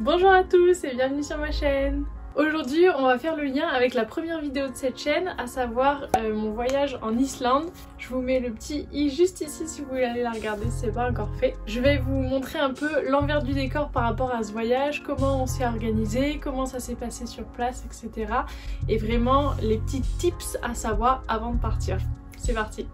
Bonjour à tous et bienvenue sur ma chaîne. Aujourd'hui on va faire le lien avec la première vidéo de cette chaîne, à savoir mon voyage en Islande. Je vous mets le petit i juste ici si vous voulez aller la regarder si c'est pas encore fait. Je vais vous montrer un peu l'envers du décor par rapport à ce voyage, comment on s'est organisé, comment ça s'est passé sur place, etc. Et vraiment les petits tips à savoir avant de partir. C'est parti!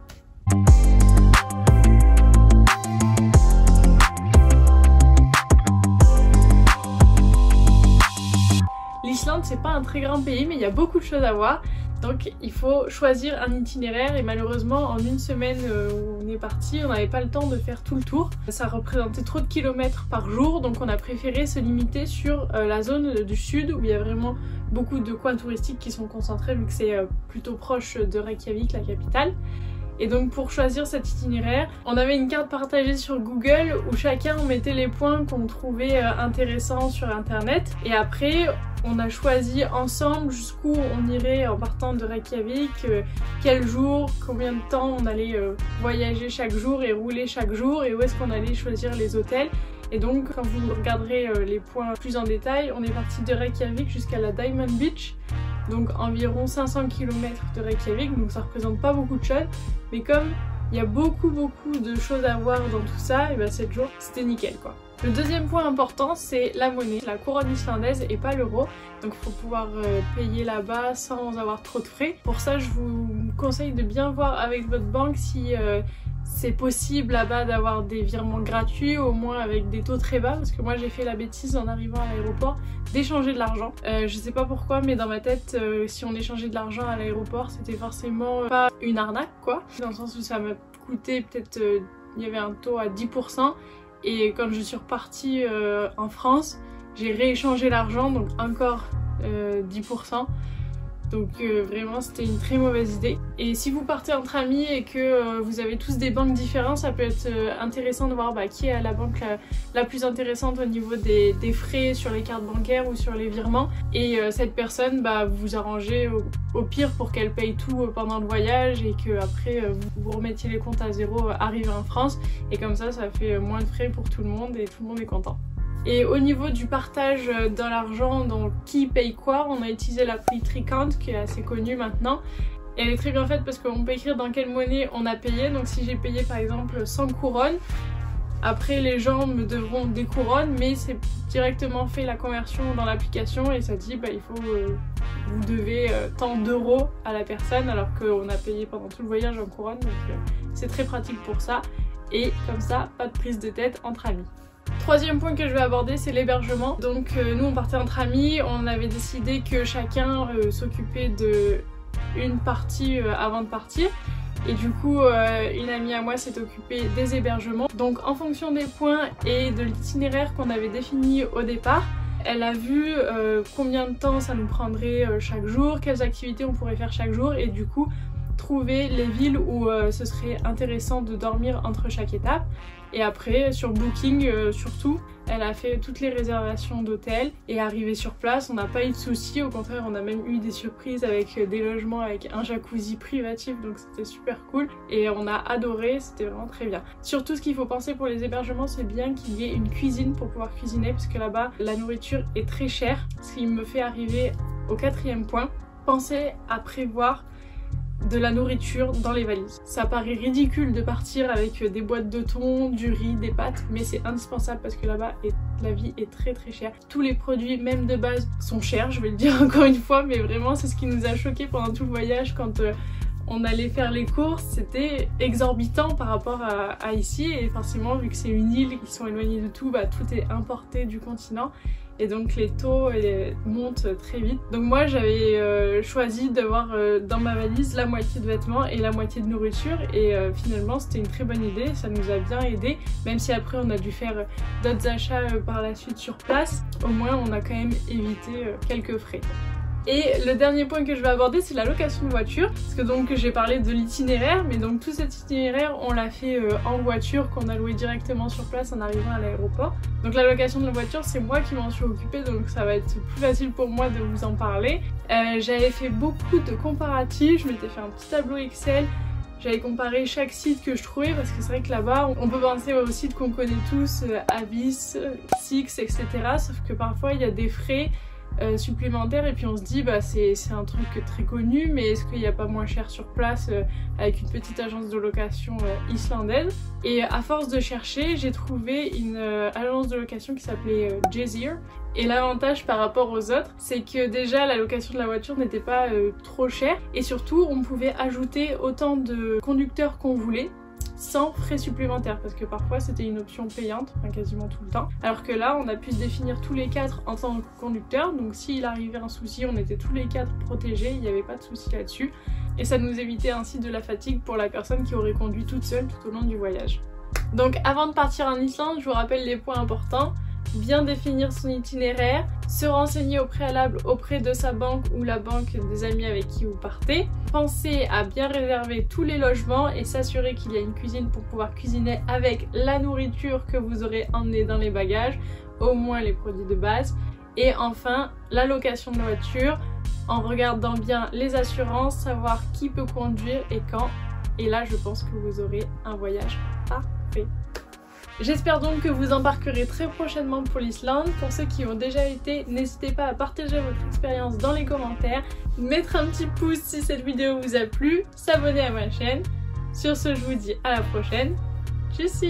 L'Islande c'est pas un très grand pays mais il y a beaucoup de choses à voir, donc il faut choisir un itinéraire et malheureusement en une semaine où on est parti on n'avait pas le temps de faire tout le tour. Ça représentait trop de kilomètres par jour, donc on a préféré se limiter sur la zone du sud où il y a vraiment beaucoup de coins touristiques qui sont concentrés vu que c'est plutôt proche de Reykjavik, la capitale. Et donc pour choisir cet itinéraire, on avait une carte partagée sur Google où chacun on mettait les points qu'on trouvait intéressants sur internet, et après on a choisi ensemble jusqu'où on irait en partant de Reykjavik, quel jour, combien de temps on allait voyager chaque jour et rouler chaque jour, et où est-ce qu'on allait choisir les hôtels. Et donc quand vous regarderez les points plus en détail, on est parti de Reykjavik jusqu'à la Diamond Beach, donc environ 500 km de Reykjavik, donc ça représente pas beaucoup de choses, mais comme il y a beaucoup de choses à voir dans tout ça, et ben 7 jours c'était nickel quoi. Le deuxième point important c'est la monnaie, la couronne islandaise et pas l'euro, donc il faut pouvoir payer là-bas sans avoir trop de frais. Pour ça je vous conseille de bien voir avec votre banque si c'est possible là-bas d'avoir des virements gratuits, au moins avec des taux très bas, parce que moi j'ai fait la bêtise en arrivant à l'aéroport d'échanger de l'argent. Je sais pas pourquoi mais dans ma tête si on échangeait de l'argent à l'aéroport c'était forcément pas une arnaque quoi, dans le sens où ça m'a coûté peut-être, il y avait un taux à 10%, et quand je suis repartie en France j'ai rééchangé l'argent donc encore 10%. Donc vraiment c'était une très mauvaise idée. Et si vous partez entre amis et que vous avez tous des banques différentes, ça peut être intéressant de voir qui est la banque la plus intéressante au niveau des frais sur les cartes bancaires ou sur les virements. Et cette personne, vous arrangez au pire pour qu'elle paye tout pendant le voyage et que après vous remettiez les comptes à zéro arrivé en France. Et comme ça fait moins de frais pour tout le monde et tout le monde est content. Et au niveau du partage dans l'argent, donc qui paye quoi, on a utilisé l'appli Tricount qui est assez connue maintenant. Et elle est très bien faite parce qu'on peut écrire dans quelle monnaie on a payé. Donc si j'ai payé par exemple 100 couronnes, après les gens me devront des couronnes, mais c'est directement fait la conversion dans l'application et ça dit il faut vous devez tant d'euros à la personne alors qu'on a payé pendant tout le voyage en couronne. Donc c'est très pratique pour ça. Et comme ça, pas de prise de tête entre amis. Troisième point que je vais aborder c'est l'hébergement. Donc nous on partait entre amis, on avait décidé que chacun s'occupait de une partie avant de partir. Et du coup une amie à moi s'est occupée des hébergements. Donc en fonction des points et de l'itinéraire qu'on avait défini au départ, elle a vu combien de temps ça nous prendrait chaque jour, quelles activités on pourrait faire chaque jour, et du coup trouver les villes où ce serait intéressant de dormir entre chaque étape. Et après sur Booking surtout, elle a fait toutes les réservations d'hôtels et arrivé sur place on n'a pas eu de soucis, au contraire on a même eu des surprises avec des logements avec un jacuzzi privatif, donc c'était super cool et on a adoré, c'était vraiment très bien. Surtout ce qu'il faut penser pour les hébergements, c'est bien qu'il y ait une cuisine pour pouvoir cuisiner, parce que là-bas la nourriture est très chère, ce qui me fait arriver au quatrième point. Pensez à prévoir de la nourriture dans les valises. Ça paraît ridicule de partir avec des boîtes de thon, du riz, des pâtes, mais c'est indispensable parce que là-bas la vie est très chère. Tous les produits même de base sont chers, je vais le dire encore une fois, mais vraiment c'est ce qui nous a choqué pendant tout le voyage quand on allait faire les courses, c'était exorbitant par rapport à ici, et forcément vu que c'est une île qui sont éloignés de tout, tout est importé du continent. Et donc les taux montent très vite. Donc moi j'avais choisi d'avoir dans ma valise la moitié de vêtements et la moitié de nourriture, et finalement c'était une très bonne idée, ça nous a bien aidé, même si après on a dû faire d'autres achats par la suite sur place, au moins on a quand même évité quelques frais. Et le dernier point que je vais aborder c'est la location de voiture, parce que donc j'ai parlé de l'itinéraire, mais donc tout cet itinéraire on l'a fait en voiture qu'on a loué directement sur place en arrivant à l'aéroport. Donc la location de la voiture c'est moi qui m'en suis occupée, donc ça va être plus facile pour moi de vous en parler. J'avais fait beaucoup de comparatifs, je m'étais fait un petit tableau Excel J'avais comparé chaque site que je trouvais parce que c'est vrai que là-bas on peut penser aux sites qu'on connaît tous, Avis, Six, etc. Sauf que parfois il y a des frais supplémentaires et puis on se dit bah c'est un truc très connu, mais est-ce qu'il n'y a pas moins cher sur place avec une petite agence de location islandaise. Et à force de chercher, j'ai trouvé une agence de location qui s'appelait Jazeer. Et l'avantage par rapport aux autres, c'est que déjà la location de la voiture n'était pas trop chère et surtout on pouvait ajouter autant de conducteurs qu'on voulait sans frais supplémentaires, parce que parfois c'était une option payante, enfin quasiment tout le temps, alors que là on a pu se définir tous les 4 en tant que conducteur, donc s'il arrivait un souci on était tous les 4 protégés, il n'y avait pas de souci là-dessus, et ça nous évitait ainsi de la fatigue pour la personne qui aurait conduit toute seule tout au long du voyage. Donc avant de partir en Islande, je vous rappelle les points importants. Bien définir son itinéraire, se renseigner au préalable auprès de sa banque ou la banque des amis avec qui vous partez. Pensez à bien réserver tous les logements et s'assurer qu'il y a une cuisine pour pouvoir cuisiner avec la nourriture que vous aurez emmenée dans les bagages, au moins les produits de base. Et enfin, la location de la voiture, en regardant bien les assurances, savoir qui peut conduire et quand. Et là, je pense que vous aurez un voyage parfait. J'espère donc que vous embarquerez très prochainement pour l'Islande. Pour ceux qui ont déjà été, n'hésitez pas à partager votre expérience dans les commentaires, mettre un petit pouce si cette vidéo vous a plu, s'abonner à ma chaîne. Sur ce, je vous dis à la prochaine. Tchuss!